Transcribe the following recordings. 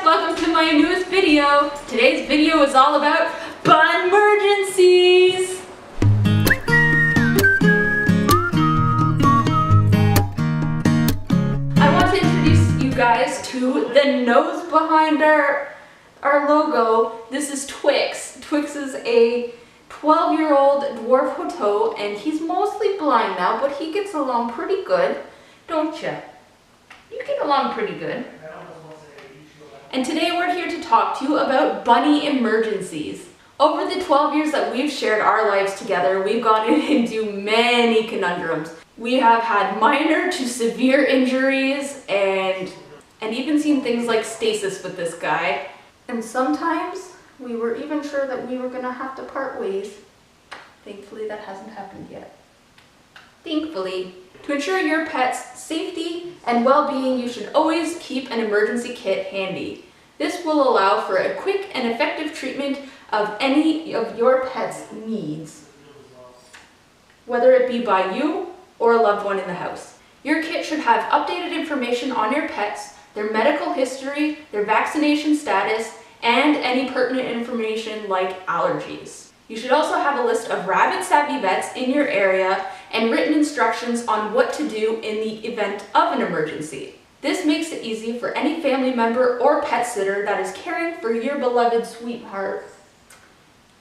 welcome to my newest video. Today's video is all about Bunmergencies. I want to introduce you guys to the nose behind our logo. This is Twix. Twix is a 12-year-old dwarf Hoto, and he's mostly blind now, but he gets along pretty good, don't you? You get along pretty good. And today we're here to talk to you about bunny emergencies. Over the 12 years that we've shared our lives together, we've gotten into many conundrums. We have had minor to severe injuries and even seen things like stasis with this guy. And sometimes we were even sure that we were gonna have to part ways. Thankfully, that hasn't happened yet. Thankfully. To ensure your pet's safety and well-being, you should always keep an emergency kit handy. This will allow for a quick and effective treatment of any of your pet's needs, whether it be by you or a loved one in the house. Your kit should have updated information on your pets, their medical history, their vaccination status, and any pertinent information like allergies. You should also have a list of rabbit-savvy vets in your area and written instructions on what to do in the event of an emergency. This makes it easy for any family member or pet sitter that is caring for your beloved sweetheart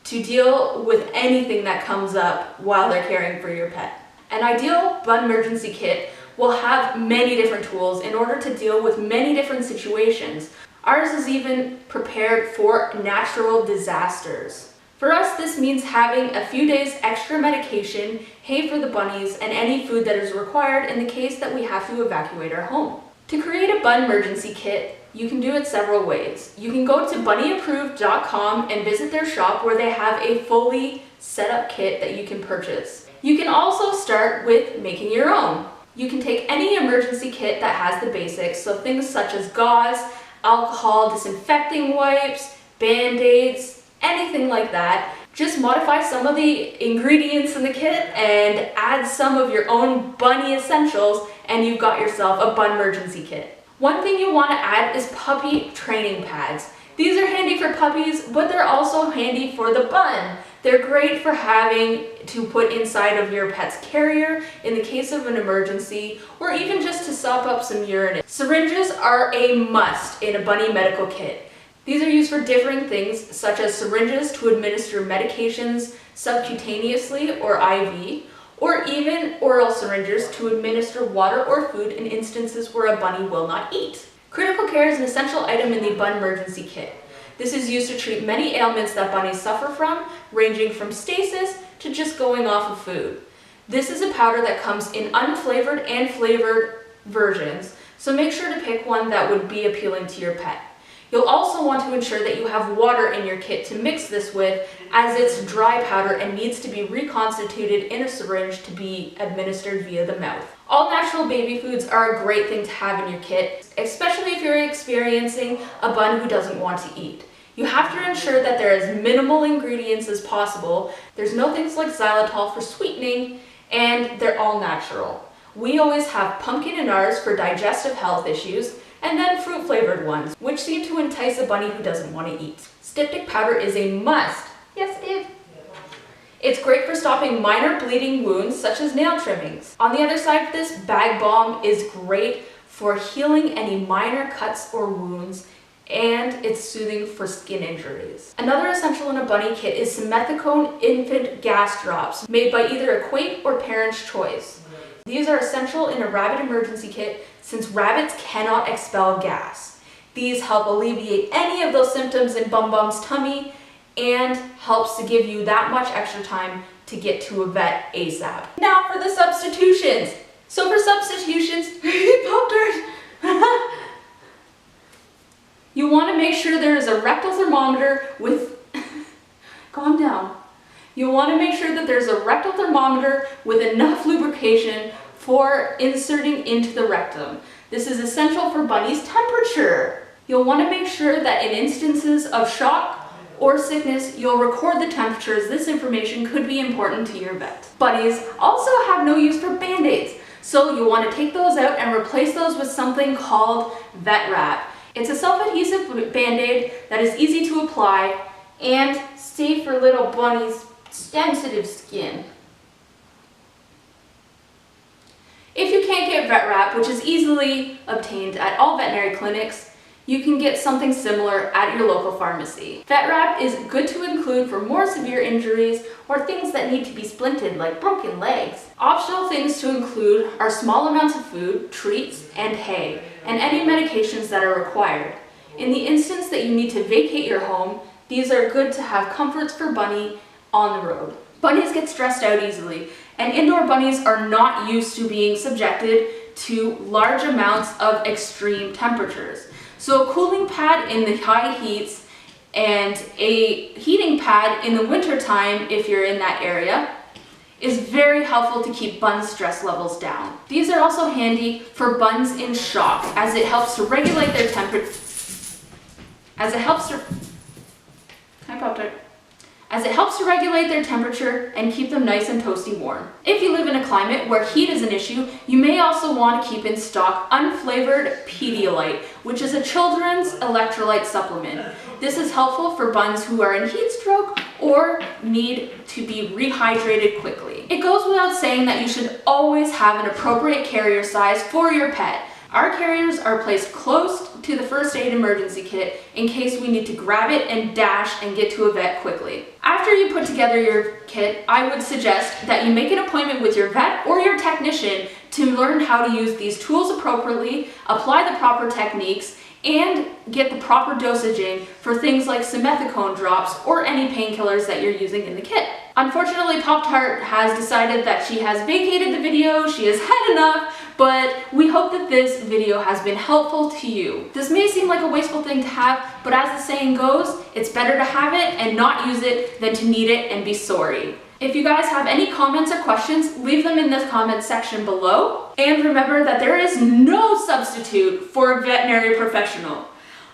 to deal with anything that comes up while they're caring for your pet. An ideal Bunmergency kit will have many different tools in order to deal with many different situations. Ours is even prepared for natural disasters. For us, this means having a few days extra medication, hay for the bunnies, and any food that is required in the case that we have to evacuate our home. To create a Bunmergency kit, you can do it several ways. You can go to bunnyapproved.com and visit their shop where they have a fully set up kit that you can purchase. You can also start with making your own. You can take any emergency kit that has the basics, so things such as gauze, alcohol, disinfecting wipes, band-aids, anything like that. Just modify some of the ingredients in the kit and add some of your own bunny essentials and you've got yourself a Bunmergency kit. One thing you want to add is puppy training pads. These are handy for puppies, but they're also handy for the bun. They're great for having to put inside of your pet's carrier in the case of an emergency, or even just to sop up some urine. Syringes are a must in a bunny medical kit. These are used for differing things, such as syringes to administer medications subcutaneously or IV, or even oral syringes to administer water or food in instances where a bunny will not eat. Critical care is an essential item in the Bunmergency kit. This is used to treat many ailments that bunnies suffer from, ranging from stasis to just going off of food. This is a powder that comes in unflavored and flavored versions, so make sure to pick one that would be appealing to your pet. You'll also want to ensure that you have water in your kit to mix this with, as it's dry powder and needs to be reconstituted in a syringe to be administered via the mouth. All natural baby foods are a great thing to have in your kit, especially if you're experiencing a bun who doesn't want to eat. You have to ensure that there is minimal ingredients as possible. There's no things like xylitol for sweetening, and they're all natural. We always have pumpkin in ours for digestive health issues, and then fruit-flavored ones, which seem to entice a bunny who doesn't want to eat. Styptic powder is a must. Yes, it is. It's great for stopping minor bleeding wounds, such as nail trimmings. On the other side of this, bag balm is great for healing any minor cuts or wounds, and it's soothing for skin injuries. Another essential in a bunny kit is Simethicone infant gas drops, made by either Equate or Parent's Choice. These are essential in a rabbit emergency kit since rabbits cannot expel gas. These help alleviate any of those symptoms in Bum Bum's tummy and helps to give you that much extra time to get to a vet ASAP. Now for the substitutions. So for substitutions, you want to make sure there is a rectal thermometer with, calm down. You want to make sure that there's a rectal thermometer with enough lubrication for inserting into the rectum. This is essential for bunnies' temperature. You'll want to make sure that in instances of shock or sickness, you'll record the temperatures. This information could be important to your vet. Bunnies also have no use for band-aids, so you'll want to take those out and replace those with something called vet wrap. It's a self-adhesive Band-Aid that is easy to apply and safe for little bunnies' sensitive skin. If you can't get vet wrap, which is easily obtained at all veterinary clinics, you can get something similar at your local pharmacy. Vet wrap is good to include for more severe injuries or things that need to be splinted, like broken legs. Optional things to include are small amounts of food, treats, and hay, and any medications that are required. In the instance that you need to vacate your home, these are good to have comforts for Bunny on the road. Bunnies get stressed out easily, and indoor bunnies are not used to being subjected to large amounts of extreme temperatures. So a cooling pad in the high heats and a heating pad in the winter time, if you're in that area, is very helpful to keep Bun's stress levels down. These are also handy for Buns in shock, as it helps to regulate their temperature. As it helps to regulate their temperature and keep them nice and toasty warm. If you live in a climate where heat is an issue, you may also want to keep in stock unflavored Pedialyte, which is a children's electrolyte supplement. This is helpful for Buns who are in heat stroke or need to be rehydrated quickly. It goes without saying that you should always have an appropriate carrier size for your pet. Our carriers are placed close to the first aid emergency kit in case we need to grab it and dash and get to a vet quickly. After you put together your kit, I would suggest that you make an appointment with your vet or your technician to learn how to use these tools appropriately, apply the proper techniques, and get the proper dosaging for things like simethicone drops or any painkillers that you're using in the kit. Unfortunately, Pop-Tart has decided that she has vacated the video, she has had enough, but we hope that this video has been helpful to you. This may seem like a wasteful thing to have, but as the saying goes, it's better to have it and not use it than to need it and be sorry. If you guys have any comments or questions, leave them in the comments section below. And remember that there is no substitute for a veterinary professional.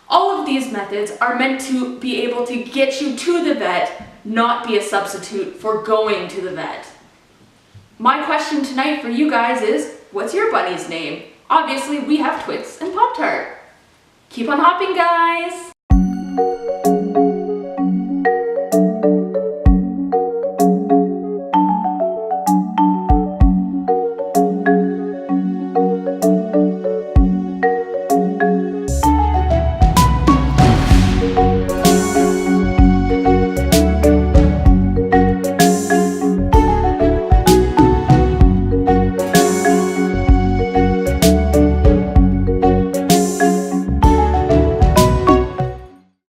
All of these methods are meant to be able to get you to the vet, not be a substitute for going to the vet. My question tonight for you guys is, what's your bunny's name? Obviously, we have Twix and Pop-Tart. Keep on hopping, guys!